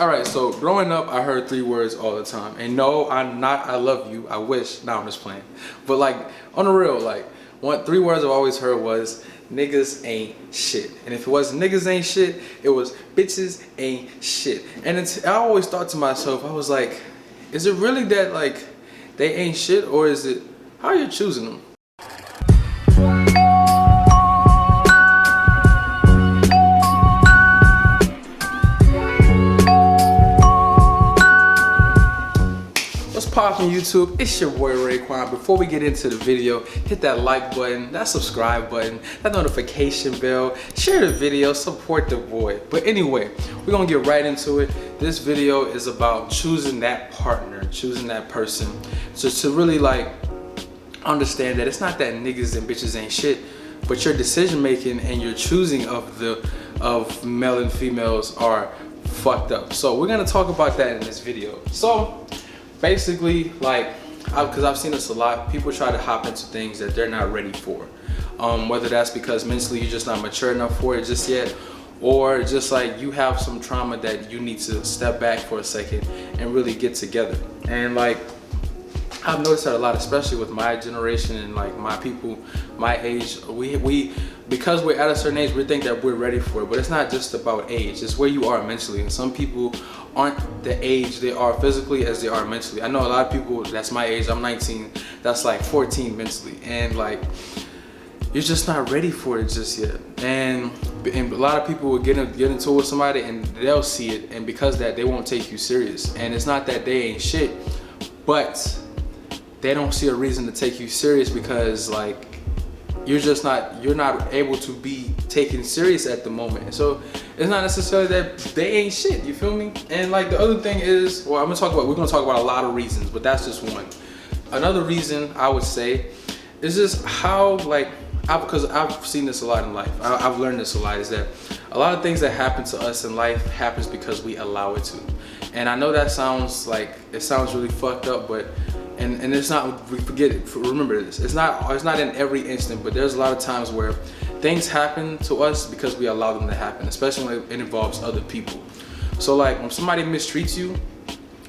Alright, so growing up, I heard 3 words all the time. And no, I'm not, I love you, I wish. Nah, I'm just playing. But like, on the real, like, 3 words I've always heard was, niggas ain't shit. And if it wasn't niggas ain't shit, it was bitches ain't shit. And I always thought to myself, I was like, is it really that like, they ain't shit, or is it, how are you choosing them? Poppin' YouTube, it's your boy RayQuan. Before we get into the video, hit that like button, that subscribe button, that notification bell, share the video, support the boy. But anyway, we're gonna get right into it. This video is about choosing that partner, choosing that person. So to really like understand that it's not that niggas and bitches ain't shit, but your decision making and your choosing of male and females are fucked up. So we're gonna talk about that in this video. So basically, like, because I've seen this a lot, people try to hop into things that they're not ready for. Whether that's because mentally you're just not mature enough for it just yet, or just like you have some trauma that you need to step back for a second and really get together. And like, I've noticed that a lot, especially with my generation and like my people, my age, we because we're at a certain age, we think that we're ready for it, but it's not just about age, it's where you are mentally. And some people aren't the age they are physically as they are mentally. I know a lot of people that's my age, I'm 19, that's like 14 mentally, and like, you're just not ready for it just yet. And a lot of people will get into it with somebody and they'll see it, and because of that, they won't take you serious. And it's not that they ain't shit, but they don't see a reason to take you serious because like, you're not able to be taken serious at the moment. So it's not necessarily that they ain't shit, you feel me? And like the other thing is, well, we're gonna talk about a lot of reasons, but that's just one. Another reason I would say is just how like, because I've seen this a lot in life, I've learned this a lot, is that a lot of things that happen to us in life happens because we allow it to. And I know that sounds like, it sounds really fucked up, but and it's not, we forget it, remember this, it's not in every instant, but there's a lot of times where things happen to us because we allow them to happen, especially when it involves other people. So like, when somebody mistreats you,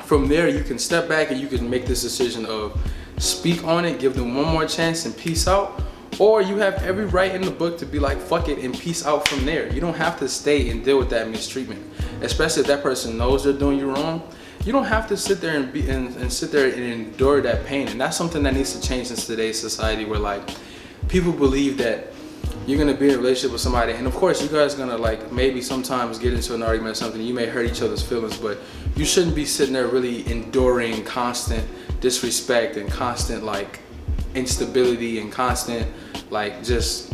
from there you can step back and you can make this decision of speak on it, give them one more chance and peace out. Or you have every right in the book to be like, fuck it, and peace out from there. You don't have to stay and deal with that mistreatment, especially if that person knows they're doing you wrong. You don't have to sit there and sit there and endure that pain. And that's something that needs to change in today's society, where like, people believe that you're gonna be in a relationship with somebody, and of course you guys are gonna like maybe sometimes get into an argument or something, you may hurt each other's feelings, but you shouldn't be sitting there really enduring constant disrespect and constant like instability and constant like just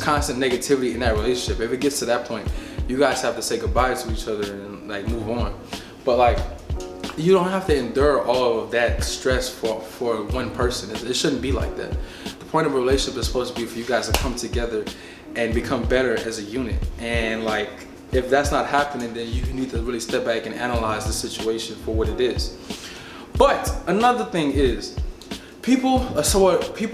constant negativity in that relationship. If it gets to that point, you guys have to say goodbye to each other and like move on. But like, you don't have to endure all of that stress for one person. It shouldn't be like that. The point of a relationship is supposed to be for you guys to come together and become better as a unit. And like, if that's not happening, then you need to really step back and analyze the situation for what it is. But another thing is, people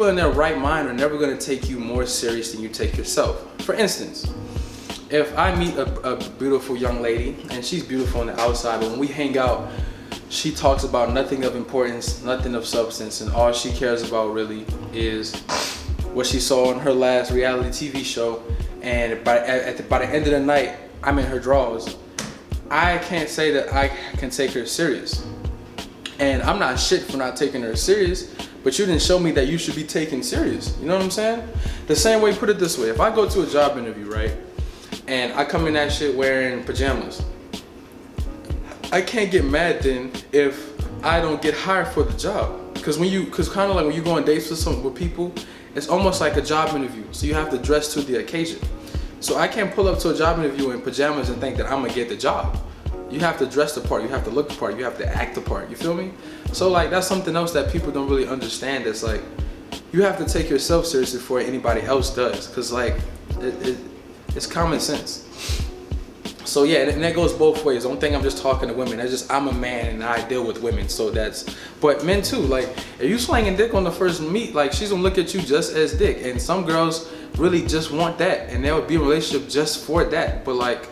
in their right mind are never going to take you more serious than you take yourself. For instance, if I meet a beautiful young lady, and she's beautiful on the outside, but when we hang out, she talks about nothing of importance, nothing of substance, and all she cares about really is what she saw on her last reality TV show, and by the end of the night, I'm in her drawers. I can't say that I can take her serious. And I'm not shit for not taking her serious, but you didn't show me that you should be taken serious. You know what I'm saying? The same way, put it this way, if I go to a job interview, right, and I come in that shit wearing pajamas, I can't get mad then if I don't get hired for the job. Because kind of like when you go on dates with people, it's almost like a job interview. So you have to dress to the occasion. So I can't pull up to a job interview in pajamas and think that I'm gonna get the job. You have to dress the part, you have to look the part, you have to act the part, you feel me? So like, that's something else that people don't really understand. It's like, you have to take yourself seriously before anybody else does. Cause like, it's common sense. So yeah, and that goes both ways. Don't think I'm just talking to women. That's just, I'm a man and I deal with women, so that's, but men too. Like, if you slanging dick on the first meet, like, she's gonna look at you just as dick. And some girls really just want that, and they would be in a relationship just for that. But like,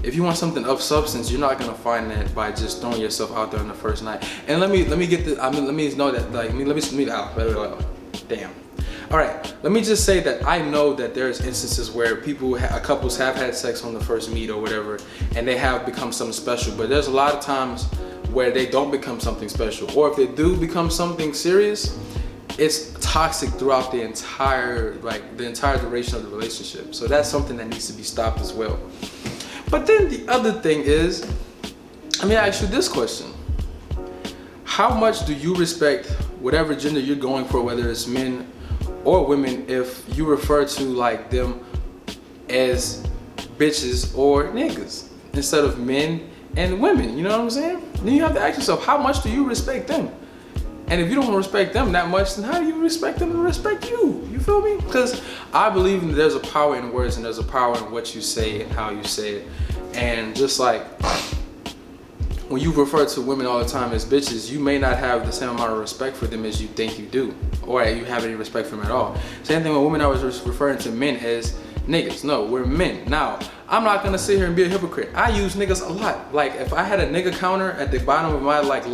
If you want something of substance, you're not gonna find that by just throwing yourself out there on the first night. And let me get the, let me know that, like, damn. All right, let me just say that I know that there's instances where couples have had sex on the first meet or whatever, and they have become something special. But there's a lot of times where they don't become something special, or if they do become something serious, it's toxic throughout the entire duration of the relationship. So that's something that needs to be stopped as well. But then the other thing is, let me ask you this question. How much do you respect whatever gender you're going for, whether it's men or women, if you refer to like them as bitches or niggas instead of men and women? You know what I'm saying? Then you have to ask yourself, how much do you respect them? And if you don't respect them that much, then how do you expect them to respect you? You feel me? Because I believe that there's a power in words, and there's a power in what you say and how you say it. And just like when you refer to women all the time as bitches, you may not have the same amount of respect for them as you think you do, or you have any respect for them at all. Same thing with women. I was referring to men as niggas. No, we're men. Now, I'm not gonna sit here and be a hypocrite. I use niggas a lot. Like, if I had a nigga counter at the bottom of my life,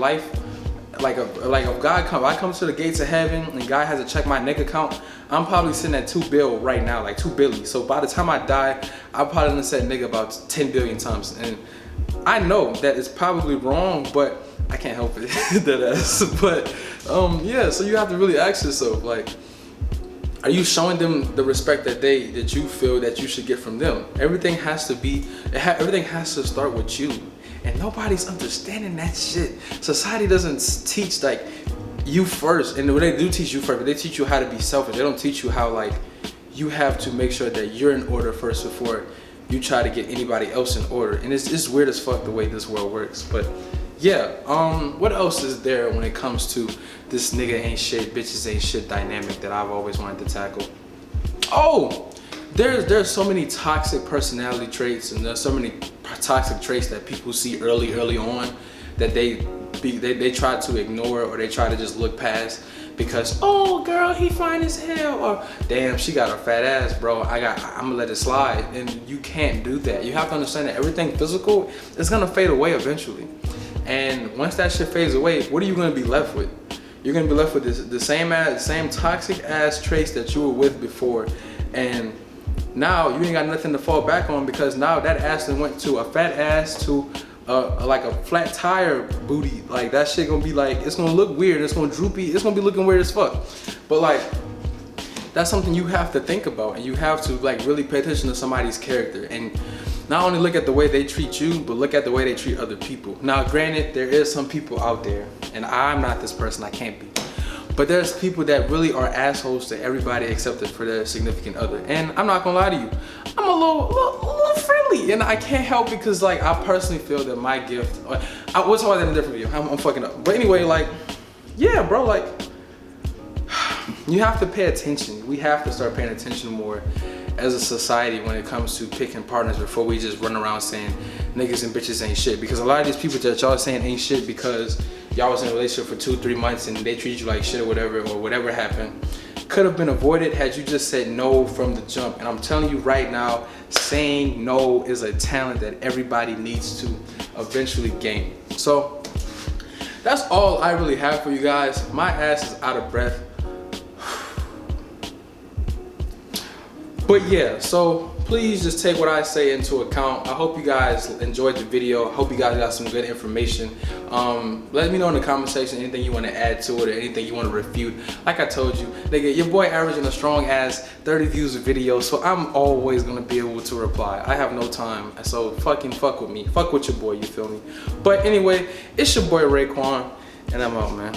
if I come to the gates of heaven and God has to check my nigga count, I'm probably sitting at 2 bill right now, like 2 billy. So by the time I die, I probably done said nigga about 10 billion times. And I know that it's probably wrong, but I can't help it. But yeah, so you have to really ask yourself, like, are you showing them the respect that you feel that you should get from them? Everything has to start with you. And nobody's understanding that shit. Society doesn't teach like you first, and when they do teach you first, they teach you how to be selfish. They don't teach you how like you have to make sure that you're in order first before you try to get anybody else in order. And it's weird as fuck the way this world works. But yeah, what else is there when it comes to this nigga ain't shit, bitches ain't shit dynamic that I've always wanted to tackle? Oh, there's so many toxic personality traits, and there's so many toxic traits that people see early on that they try to ignore, or they try to just look past because, oh girl, he fine as hell, or damn, she got a fat ass, bro, I'm gonna let it slide. And you can't do that. You have to understand that everything physical is gonna fade away eventually. And once that shit fades away, what are you gonna be left with? You're gonna be left with the same toxic ass traits that you were with before. And now you ain't got nothing to fall back on, because now that ass then went to a fat ass to like a flat tire booty. Like, that shit gonna be like, it's gonna look weird, it's gonna droopy, it's gonna be looking weird as fuck. But like, that's something you have to think about, and you have to like really pay attention to somebody's character, and not only look at the way they treat you, but look at the way they treat other people. Now granted, there is some people out there, and I'm not this person, I can't be, but there's people that really are assholes to everybody except for their significant other. And I'm not gonna lie to you, I'm a little friendly, and I can't help, because like, I personally feel that my gift, we'll talk about that in a different video, I'm fucking up. But anyway, like, yeah bro, like, you have to pay attention. We have to start paying attention more as a society when it comes to picking partners, before we just run around saying niggas and bitches ain't shit. Because a lot of these people that y'all saying ain't shit because y'all was in a relationship for 2-3 months and they treated you like shit or whatever happened, could have been avoided had you just said no from the jump. And I'm telling you right now, saying no is a talent that everybody needs to eventually gain. So that's all I really have for you guys. My ass is out of breath. But yeah, so please just take what I say into account. I hope you guys enjoyed the video. I hope you guys got some good information. Let me know in the comment section anything you want to add to it, or anything you want to refute. Like I told you, nigga, your boy averaging a strong ass 30 views a video, so I'm always gonna be able to reply. I have no time, so fuck with me. Fuck with your boy, you feel me? But anyway, it's your boy RayQuan, and I'm out, man.